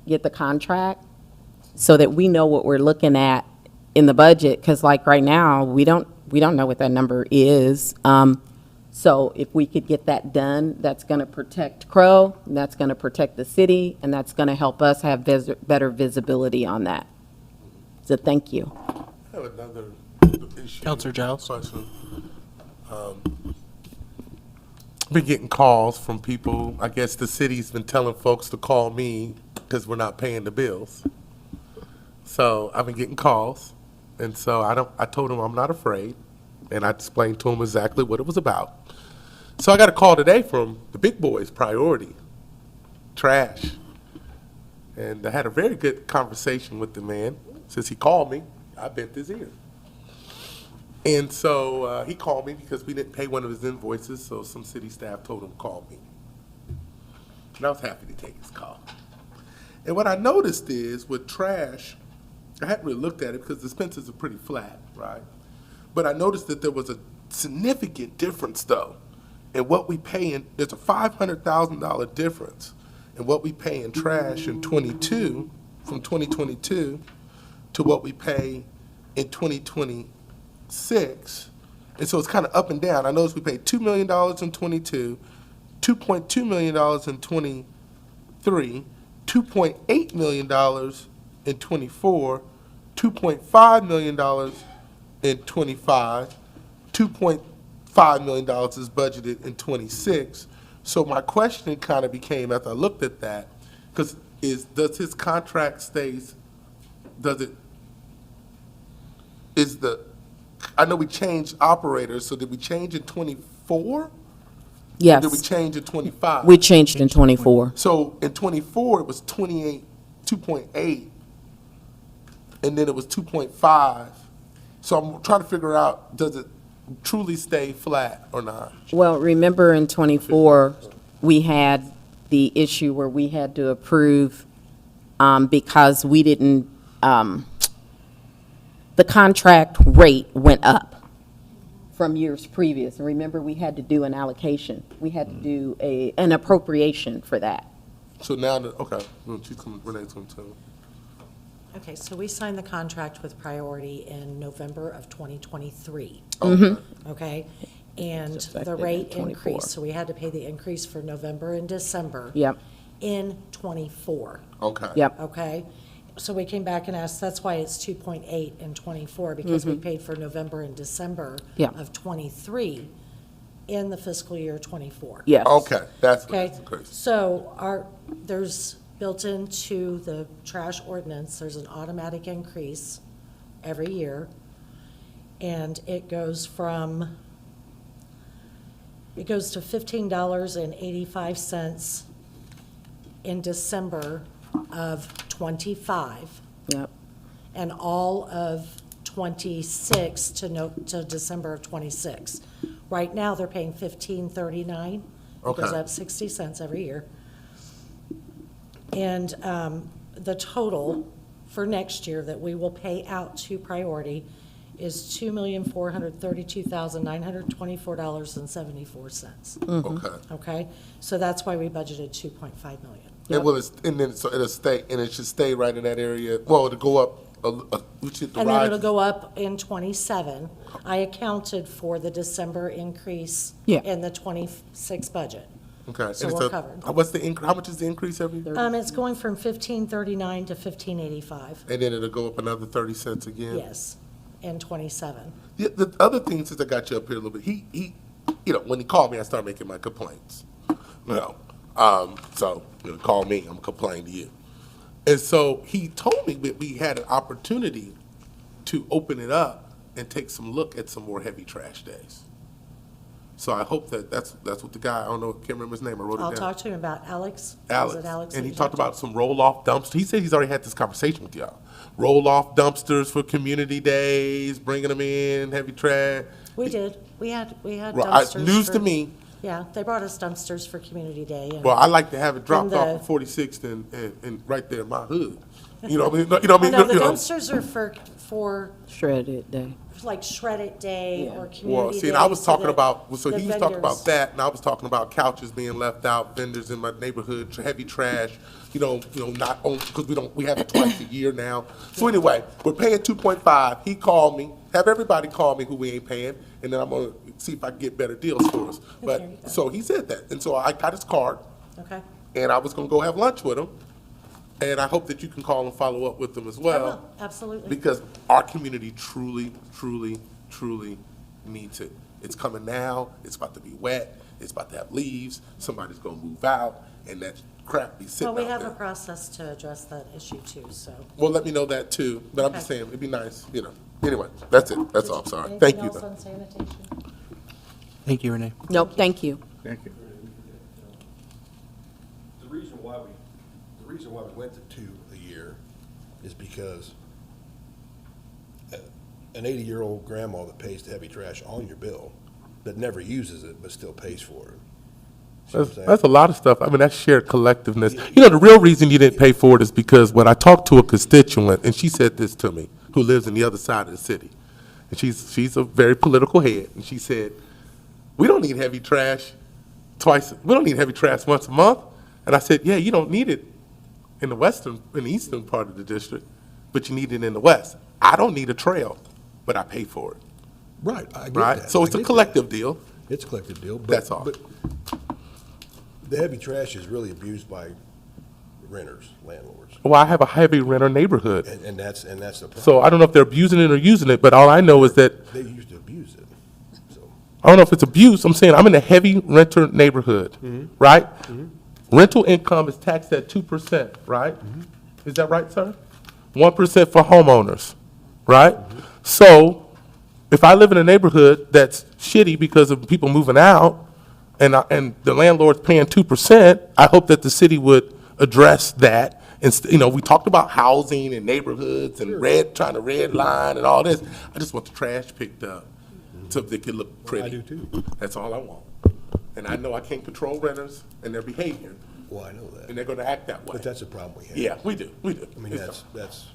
get the contract, so that we know what we're looking at in the budget, because like right now, we don't know what that number is. So if we could get that done, that's going to protect Crow, and that's going to protect the city, and that's going to help us have better visibility on that. So thank you. I have another issue. Counselor Giles? Question. Been getting calls from people. I guess the city's been telling folks to call me because we're not paying the bills. So I've been getting calls, and so I told them I'm not afraid, and I explained to them exactly what it was about. So I got a call today from the big boys, Priority, Trash, and I had a very good conversation with the man. Since he called me, I bent his ear. And so he called me because we didn't pay one of his invoices, so some city staff told him to call me. And I was happy to take his call. And what I noticed is with Trash, I hadn't really looked at it because the expenses are pretty flat, right? But I noticed that there was a significant difference, though, in what we pay in. There's a $500,000 difference in what we pay in Trash in 22, from 2022, to what we pay in 2026. And so it's kind of up and down. I noticed we paid $2 million in 22, $2.2 million in 23, $2.8 million in 24, $2.5 million in 25, $2.5 million is budgeted in 26. So my question kind of became, as I looked at that, because does his contract stays, I know we changed operators, so did we change in 24? Yes. Did we change in 25? We changed in '24. So in 24, it was 2.8, and then it was 2.5. So I'm trying to figure out, does it truly stay flat or not? Well, remember in '24, we had the issue where we had to approve because we didn't, the contract rate went up from years previous. And remember, we had to do an allocation. We had to do an appropriation for that. So now, okay, Renee's going to tell me. Okay, so we signed the contract with Priority in November of 2023, okay? And the effective in rate 24. increased, so we had to pay the increase for November and December. Yep, In '24, Okay. yep. okay? So we came back and asked, that's why it's 2.8 in '24, because we paid for November and December Yep. of '23 in the fiscal year '24. Yes. Okay, that's what Okay, it's crazy. so there's built into the trash ordinance, there's an automatic increase every year. And it goes to $15.85 in December of '25, Yep. and all of '26 to December of '26. Right now, they're paying $15.39. It goes Okay. up 60 cents every year. And the total for next year that we will pay out to Priority is $2,432,924.74. Okay. Okay? So that's why we budgeted $2.5 million. And will it, and then, so it'll stay, and it should stay right in that area, well, it'll go up, we should And then rise. it'll go up in '27. I accounted for the December increase Yeah. in the '26 budget. Okay. so and we're covered. What's the how much is the increase every year? It's going from $15.39 to $15.85. And then it'll go up another 30 cents again? Yes, in '27. The other thing, since I got you up here a little bit, he when he called me, I started making my complaints. So You know, call me, I'm gonna complain to you. And so he told me that we had an opportunity to open it up and take some look at some more heavy trash days. So I hope that's what the guy, I don't know, can't remember his name, I wrote it down. I'll talk to him about Alex. Was Alex, it Alex and that he you talked talked about some roll-off dumpsters. He said he's already had this conversation with y'all. Roll-off dumpsters for community days, bringing them in, heavy trash. We did. We had Right, dumpsters. news for- to me. Yeah, they brought us dumpsters for Community Day. And Well, I like to have it dropped And off the- at 46th and right there in my hood. You know what I mean? You know what I mean? Oh, no, the You know. dumpsters are for Shredded day. like Shred It Day Yeah. or Community Well, Day. see, and I was so talking that about, so the he was talking about vendors- that, and I was talking about couches being left out, vendors in my neighborhood, heavy trash, not on, because we have it twice a year now. So anyway, we're paying 2.5. He called me, have everybody call me who we ain't paying, and then I'm gonna see if I can get better deals for us. There you But, go. so he said that, and so I got his card, Okay. and I was gonna go have lunch with him, and I hope that you can call and follow up with them as I well. will, absolutely. Because our community truly, truly, truly needs it. It's coming now, it's about to be wet, it's about to have leaves, somebody's gonna move out, and that crap be sitting Well, we out have a there. process to address that issue too, so. Well, let me know that too, but I'm just Okay. saying, it'd be nice, Anyway, that's it, that's all, I'm sorry. Thank you, Anything though. else on sanitation? Thank you, Renee. Nope, thank you. Thank you. The reason why we went to 2 a year is because an 80-year-old grandma that pays the heavy trash on your bill, that never uses it but still pays for it. See what I'm saying? That's a lot of stuff. I mean, that's shared collectiveness. The real reason you didn't pay for it is because when I talked to a constituent, and she said this to me, who lives in the other side of the city, and she's a very political head, and she said, we don't need heavy trash we don't need heavy trash once a month. And I said, yeah, you don't need it in the eastern part of the district, but you need it in the west. I don't need a trail, but I pay for it, Right, I get right? that. So I it's a get that. collective deal. It's a collective deal. That's all. But the heavy trash is really abused by renters, landlords, Well, I have a heavy renter neighborhood. and that's the problem. So I don't know if they're abusing it or using it, but all I know is that, They used to abuse it, so. I don't know if it's abuse, I'm saying I'm in a heavy renter neighborhood, right? Rental income is taxed at 2%, right? Is that right, sir? 1% for homeowners, right? So if I live in a neighborhood that's shitty because of people moving out, and the landlord's paying 2%, I hope that the city would address that. And, we talked about housing and neighborhoods and trying to red line and all this. I just want the trash picked up so they can look pretty. I do too. That's all I want. And I know I can't control renters and their behavior, Well, I know that. and they're gonna act that way. But that's a problem we have. Yeah, we do. I mean, that's,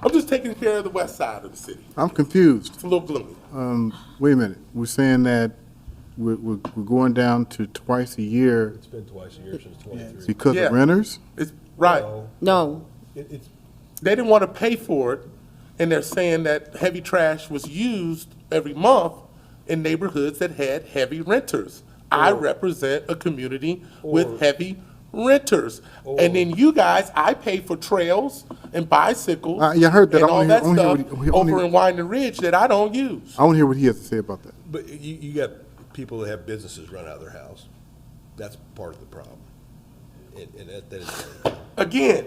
I'm just taking care of the west side of the city. I'm confused. It's a little gloomy. Wait a minute. We're saying that we're going down to twice a year it's been twice a year since '23. because Yeah. of renters? It's, right. No, It's, They didn't want to pay for it, and they're saying that heavy trash was used every month in neighborhoods that had heavy renters. I represent a community with heavy renters. And then you guys, I pay for trails and bicycles. Yeah, I heard that. And I all wanna that hear- I wanna hear stuff what he- I wanna over hear- in Winding Ridge that I don't use. I want to hear what he has to say about that. but you got people that have businesses run out of their house. That's part of the problem. And that is, Again,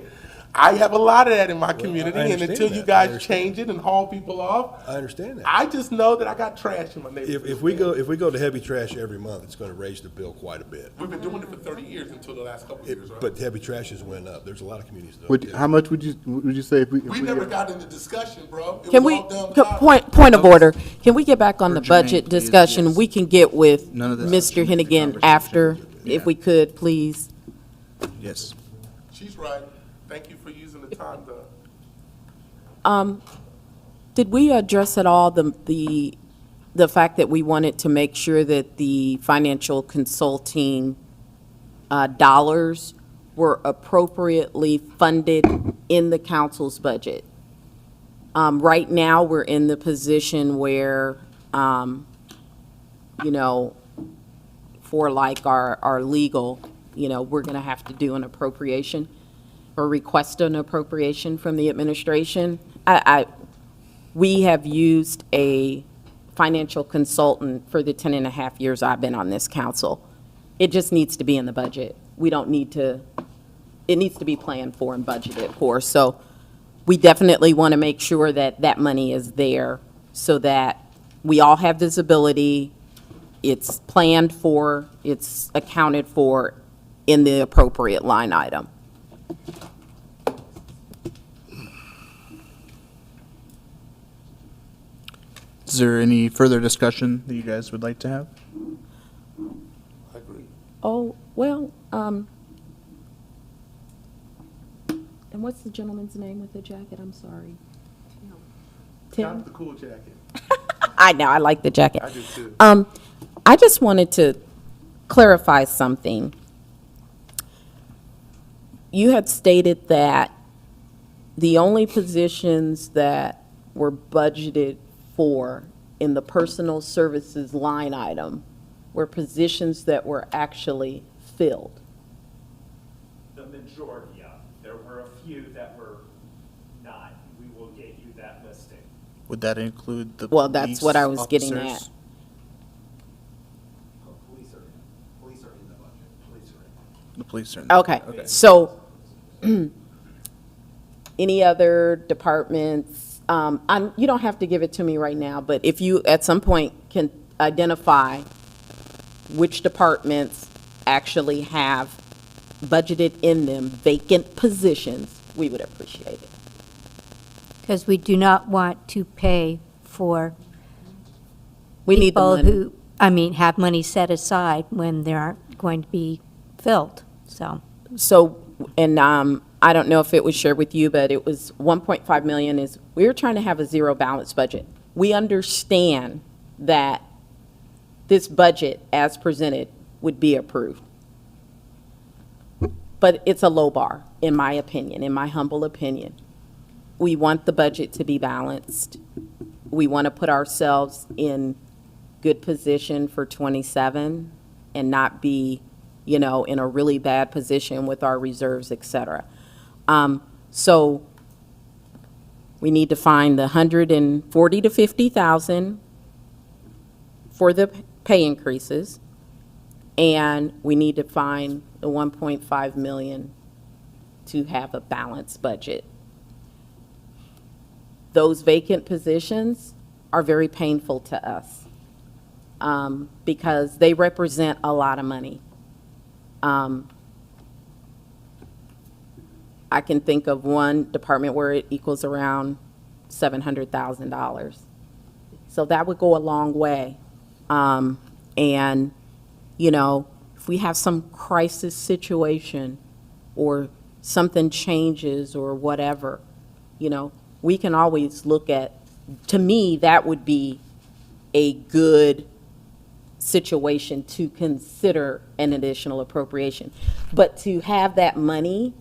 I have a lot of that in my community, I and understand until you that. I guys understand change it and haul people off, I understand that. I just know that I got trash in my neighborhood. If we go to heavy trash every month, it's gonna raise the bill quite a bit. We've been doing it for 30 years until the last couple of years, right? But heavy trash has went up. There's a lot of communities that. How much would you say if we? We never got into discussion, bro. It can was we, all done without- point of order, can we get back on the Jermaine, budget yes, discussion? yes. We can get with None of this Mr. is a Hennigan conversation. after, Yeah. if we could, please. Yes. She's right. Thank you for using the time, though. Did we address at all the fact that we wanted to make sure that the financial consulting dollars were appropriately funded in the council's budget? Right now, we're in the position where, for like our legal, we're going to have to do an appropriation or request an appropriation from the administration. We have used a financial consultant for the 10 and a half years I've been on this council. It just needs to be in the budget. We don't need to it needs to be planned for and budgeted for. So we definitely want to make sure that that money is there so that we all have visibility, it's planned for, it's accounted for in the appropriate line item. Is there any further discussion that you guys would like to have? I agree. Oh, well, and what's the gentleman's name with the jacket? I'm sorry. Tim? Not the cool jacket. I know, I like the jacket. I do too. I just wanted to clarify something. You had stated that the only positions that were budgeted for in the personal services line item were positions that were actually filled. The majority of, there were a few that were not. We will get you that listing. Would that include the Well, that's what I was police getting officers? Police are in the budget. Police are in. The police are. Okay, so any other departments, you don't have to give it to me right now, but if you at some point can identify which departments actually have budgeted in them vacant positions, we would appreciate it. Because we do not want to pay for We need the people money. who, have money set aside when they aren't going to be filled, so. So, and I don't know if it was shared with you, but it was 1.5 million is, we were trying to have a zero balance budget. We understand that this budget as presented would be approved. But it's a low bar, in my opinion, in my humble opinion. We want the budget to be balanced. We want to put ourselves in good position for '27 and not be, in a really bad position with our reserves, et cetera. So we need to find the 140 to 50,000 for the pay increases, and we need to find the 1.5 million to have a balanced budget. Those vacant positions are very painful to us because they represent a lot of money. I can think of one department where it equals around $700,000. So that would go a long way. And, if we have some crisis situation or something changes or whatever, we can always look at, to me, that would be a good situation to consider an additional appropriation. But to have that money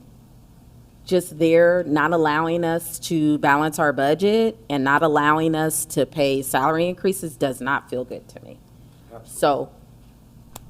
just there, not allowing us to balance our budget and not allowing us to pay salary increases does not feel good to me. So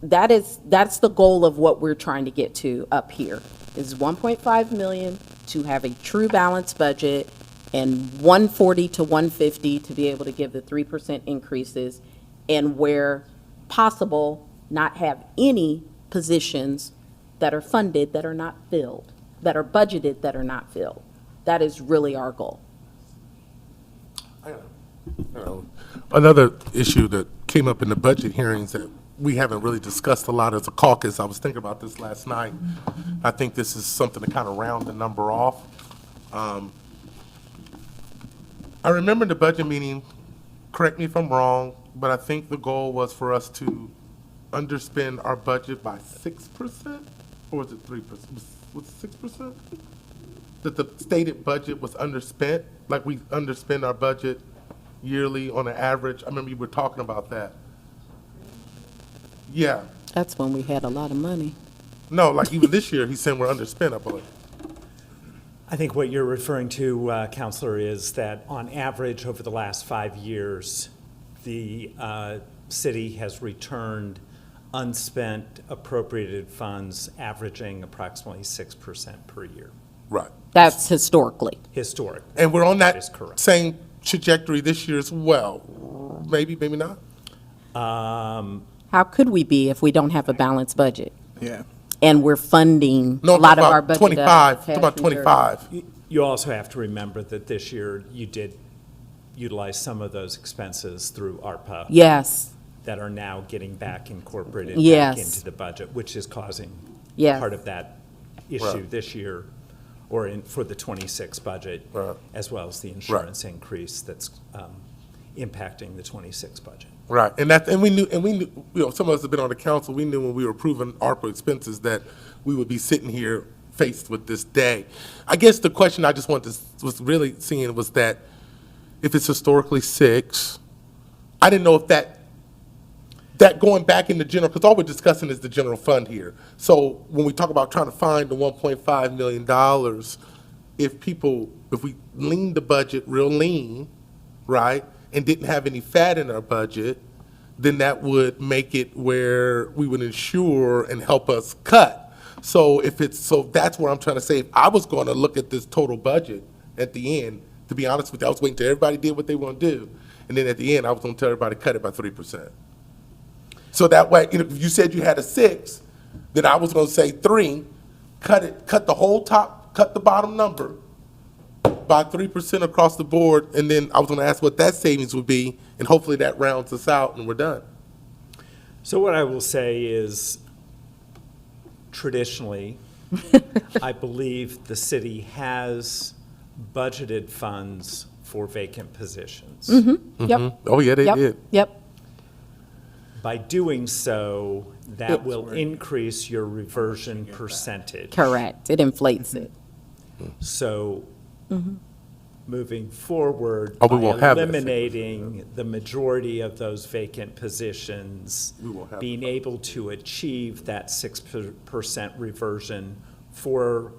that's the goal of what we're trying to get to up here, is 1.5 million to have a true balanced budget and 140 to 150 to be able to give the 3% increases, and where possible, not have any positions that are funded that are not filled, that are budgeted that are not filled. That is really our goal. Another issue that came up in the budget hearings that we haven't really discussed a lot as a caucus, I was thinking about this last night. I think this is something to kind of round the number off. I remember the budget meeting, correct me if I'm wrong, but I think the goal was for us to underspend our budget by 6%, or was it 3%? Was it 6%? That the stated budget was underspent, like we underspend our budget yearly on an average. I remember you were talking about that. Yeah. That's when we had a lot of money. No, like even this year, he's saying we're underspent, I believe. I think what you're referring to, Counselor, is that on average, over the last 5 years, the city has returned unspent appropriated funds averaging approximately 6% per year, Right. That's historically. historic. And we're on That that is correct. same trajectory this year as well. Maybe, maybe not. How could we be if we don't have a balanced budget? Yeah. and we're funding No, a I'm lot of talking our about budget. 25, talking about passenger- 25. You also have to remember that this year you did utilize some of those expenses through ARPA. Yes, That are now getting back incorporated Yes. back into the budget, which is causing Yes. part of that issue Right. this year, or for the '26 budget, Right. as well as the insurance increase that's impacting the '26 budget. Right, and we knew, you know, some of us have been on the council, we knew when we were approving ARPA expenses that we would be sitting here faced with this day. I guess the question I just wanted to, was really seeing was that if it's historically 6, I didn't know if that going back in the general, because all we're discussing is the general fund here. So when we talk about trying to find the $1.5 million, if we leaned the budget real lean, right, and didn't have any fat in our budget, then that would make it where we would ensure and help us cut. So that's where I'm trying to say, if I was going to look at this total budget at the end, to be honest with you, I was waiting till everybody did what they want to do. And then at the end, I was going to tell everybody to cut it by 3%. So that way, you know, if you said you had a 6, then I was going to say 3, cut the whole top, cut the bottom number by 3% across the board, and then I was going to ask what that savings would be, and hopefully that rounds us out and we're done. So what I will say is, traditionally, I believe the city has budgeted funds for vacant positions. yep, Oh, yeah, they yep, did. yep. By doing so, that will increase your reversion percentage. Correct, it inflates it. So, moving forward, Oh, we by won't have that. eliminating the majority of those vacant positions, We won't have being able to achieve that 6% reversion for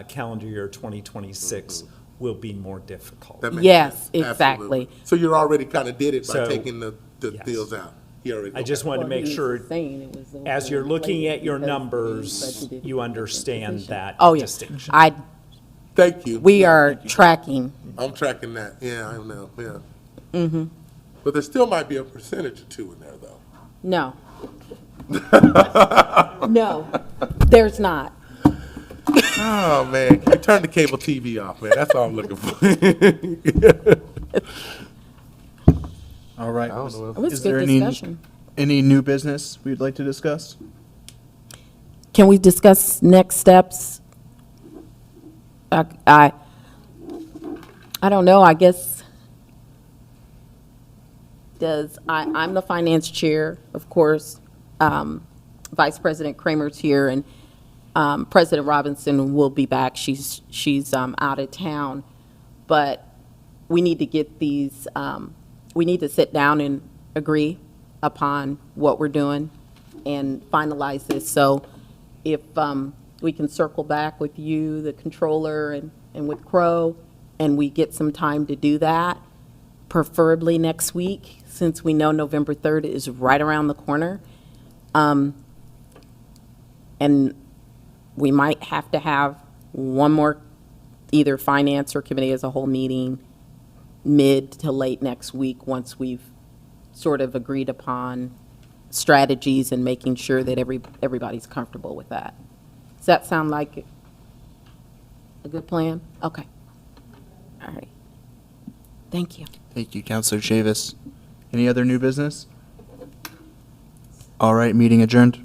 calendar year 2026 will be more difficult. That makes Yes, sense. exactly. Absolutely. So you already kind of did it by So, taking the yes. deals out. You already- I just okay. wanted to make sure, as you're looking at your numbers, you understand that Oh, yeah. distinction. Thank you. We are tracking. I'm tracking that, yeah, I know, yeah. But there still might be a percentage or 2 in there, though. No. No, there's not. Oh, man, can you turn the cable TV off, man? That's all I'm looking for. All right. I don't know. It was Is good there any- discussion. Any new business we'd like to discuss? Can we discuss next steps? I don't know, I guess, I'm the finance chair, of course. Vice President Kramer's here, and President Robinson will be back. She's out of town. But we need to get these, we need to sit down and agree upon what we're doing and finalize this. So if we can circle back with you, the controller, and with Crow, and we get some time to do that, preferably next week, since we know November 3rd is right around the corner. And we might have to have one more, either finance or committee as a whole meeting mid to late next week, once we've sort of agreed upon strategies and making sure that everybody's comfortable with that. Does that sound like a good plan? Okay. All right. Thank you. Thank you, Counselor Chavis. Any other new business? All right, meeting adjourned.